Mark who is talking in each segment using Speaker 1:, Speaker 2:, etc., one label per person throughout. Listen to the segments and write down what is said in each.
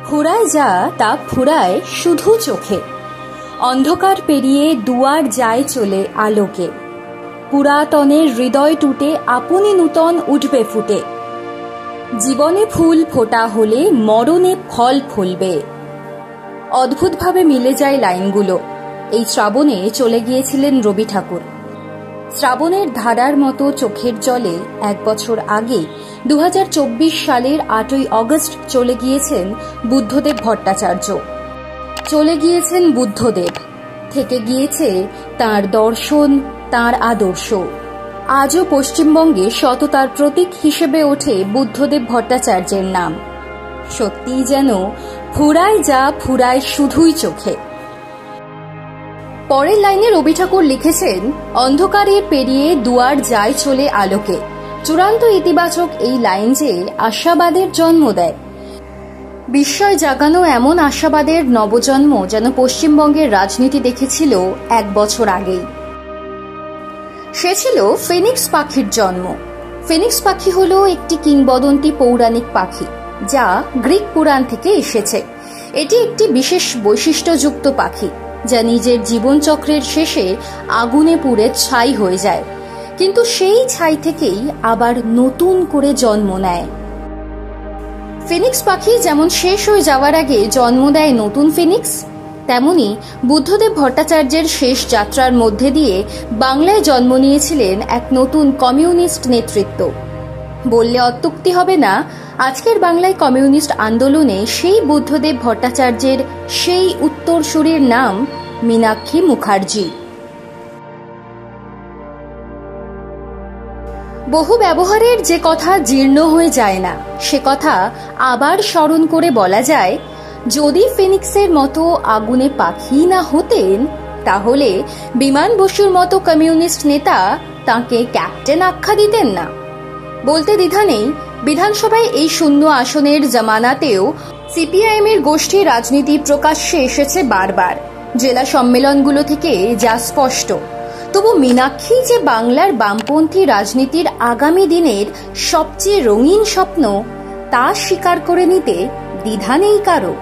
Speaker 1: ফুরায় যা তা ফুরায় শুধু চোখে, অন্ধকার পেরিয়ে দুয়ার যায় চলে আলোকে। পুরাতনের হৃদয় টুটে আপনি নূতন উঠবে ফুটে, জীবনে ফুল ফোটা হলে মরণে ফল ফলবে। অদ্ভুতভাবে মিলে যায় লাইনগুলো। এই শ্রাবণে চলে গিয়েছিলেন রবি ঠাকুর। শ্রাবণের ধারার মতো চোখের জলে 1 বছর আগে 2024 সালের 8ই অগস্ট চলে গিয়েছেন বুদ্ধদেব ভট্টাচার্য। চলে গিয়েছেন বুদ্ধদেব, থেকে গিয়েছে তাঁর দর্শন, তাঁর আদর্শ। আজও পশ্চিমবঙ্গে সততার প্রতীক হিসেবে ওঠে বুদ্ধদেব ভট্টাচার্যের নাম। সত্যিই যেন ফুরায় যা ফুরায় শুধুই চোখে। পরের লাইনে রবি ঠাকুর লিখেছেন, অন্ধকারের পেরিয়ে দুয়ার যায় চলে আলোকে। চূড়ান্ত ইতিবাচক এই লাইন যে আশাবাদের জন্ম দেয়। বিস্ময় জাগানো এমন আশাবাদের নবজন্ম যেন পশ্চিমবঙ্গের রাজনীতি দেখেছিল 1 বছর আগেই। সে ছিল ফিনিক্স পাখির জন্ম। ফিনিক্স পাখি হল একটি কিংবদন্তি পৌরাণিক পাখি, যা গ্রিক পুরাণ থেকে এসেছে। এটি একটি বিশেষ বৈশিষ্ট্যযুক্ত পাখি, যা নিজের জীবনচক্রের শেষে আগুনে পুড়ে ছাই হয়ে যায়, কিন্তু সেই ছাই থেকেই আবার নতুন করে জন্ম নেয়। ফিনিক্স পাখি যেমন শেষ হয়ে যাওয়ার আগে জন্ম দেয় নতুন ফিনিক্স, তেমনি বুদ্ধদেব ভট্টাচার্যের শেষ যাত্রার মধ্যে দিয়ে বাংলায় জন্ম নিয়েছিলেন এক নতুন কমিউনিস্ট নেতৃত্ব। বললে অত্যুক্তি হবে না, আজকের বাংলায় কমিউনিস্ট আন্দোলনে সেই বুদ্ধদেব ভট্টাচার্যের সেই উত্তরসূরির নাম মীনাক্ষী মুখার্জি। বহু ব্যবহারের যে কথা জীর্ণ হয়ে যায় না, সে কথা আবার স্মরণ করে বলা যায়, যদি ফিনিক্সের মতো আগুনে পাখি না হতেন, তাহলে বিমান বসুর মতো কমিউনিস্ট নেতা তাঁকে ক্যাপ্টেন আখ্যা দিতেন না। বলতে দ্বিধা নেই, বিধানসভায় এই শূন্য আসনের জামানাতেও সিপিআইএম এর গোষ্ঠী রাজনীতি প্রকাশ্যে এসেছে বারবার। জেলা সম্মেলনগুলো থেকে যা স্পষ্ট। তবু মীনাক্ষী যে বাংলার বামপন্থী রাজনীতির আগামী দিনের সবচেয়ে রঙিন স্বপ্ন, তা স্বীকার করে নিতে দ্বিধা নেই কারো।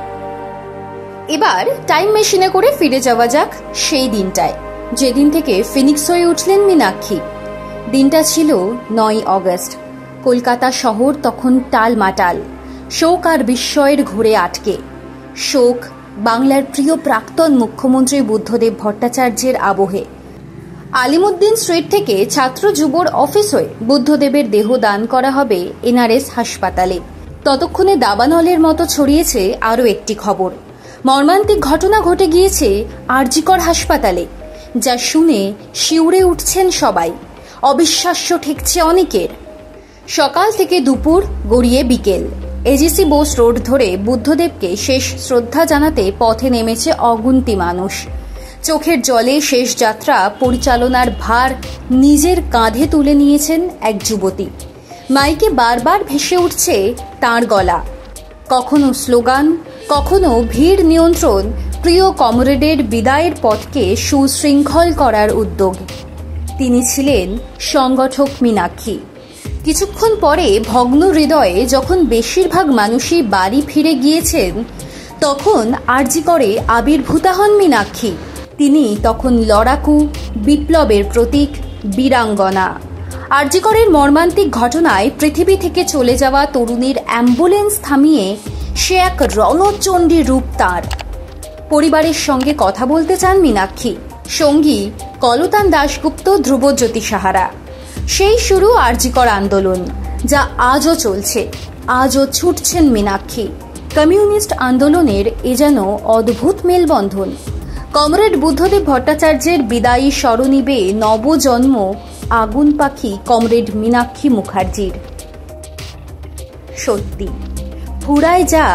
Speaker 1: এবার টাইম মেশিনে করে ফিরে যাওয়া যাক সেই দিনটায়, যেদিন থেকে ফিনিক্স হয়ে উঠলেন মীনাক্ষী। দিনটা ছিল 9 অগস্ট। কলকাতা শহর তখন টালমাটাল, শোক আর বিস্ময়ের ঘোরে আটকে। শোক বাংলার প্রিয় প্রাক্তন মুখ্যমন্ত্রী বুদ্ধদেব ভট্টাচার্যের আবহে। আলিমুদ্দিন স্ট্রিট থেকে ছাত্র যুবর অফিস হয়ে বুদ্ধদেবের দেহ দান করা হবে এনআরএস হাসপাতালে। ততক্ষণে দাবানলের মতো ছড়িয়েছে আরও একটি খবর। মর্মান্তিক ঘটনা ঘটে গিয়েছে আরজিকর হাসপাতালে, যা শুনে শিউরে উঠছেন সবাই। অবিশ্বাস্য ঠেকছে অনেকের। সকাল থেকে দুপুর গড়িয়ে বিকেল, এজিসি বোস রোড ধরে বুদ্ধদেবকে শেষ শ্রদ্ধা জানাতে পথে নেমেছে অগুন্তি মানুষ। চোখের জলে শেষ যাত্রা পরিচালনার ভার নিজের কাঁধে তুলে নিয়েছেন এক যুবতী। মাইকে বারবার ভেসে উঠছে তাঁর গলা, কখনো স্লোগান, কখনো ভিড় নিয়ন্ত্রণ, প্রিয় কমরেডের বিদায়ের পথকে সুশৃঙ্খল করার উদ্যোগ। তিনি ছিলেন সংগঠক মীনাক্ষী। কিছুক্ষণ পরে ভগ্ন হৃদয়ে যখন বেশিরভাগ মানুষই বাড়ি ফিরে গিয়েছেন, তখন আরজিকরে আবির্ভূতা হন মীনাক্ষী। তিনি তখন লড়াকু, বিপ্লবের প্রতীক, বীরাঙ্গনা। আরজিকরের মর্মান্তিক ঘটনায় পৃথিবী থেকে চলে যাওয়া তরুণীর অ্যাম্বুলেন্স থামিয়ে সে এক রণচণ্ডী রূপ তাঁর। পরিবারের সঙ্গে কথা বলতে চান মীনাক্ষী। সঙ্গী কলতান দাশগুপ্ত, ধ্রুবজ্যোতি সাহারা। সেই শুরু আরজিকর আন্দোলন, যা আজও চলছে। আজও ছুটছেন মীনাক্ষী। কমিউনিস্ট আন্দোলনের এ যেন অদ্ভুত মেলবন্ধন। কমরেড বুদ্ধদেব ভট্টাচার্যের বিদায়ী স্মরণীবে নবজন্ম আগুন পাখি কমরেড মীনাক্ষী মুখার্জির। সত্যি ফুরায় যা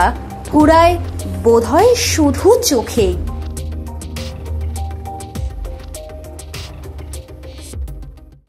Speaker 1: ফুরায় বোধহয় শুধু চোখেই।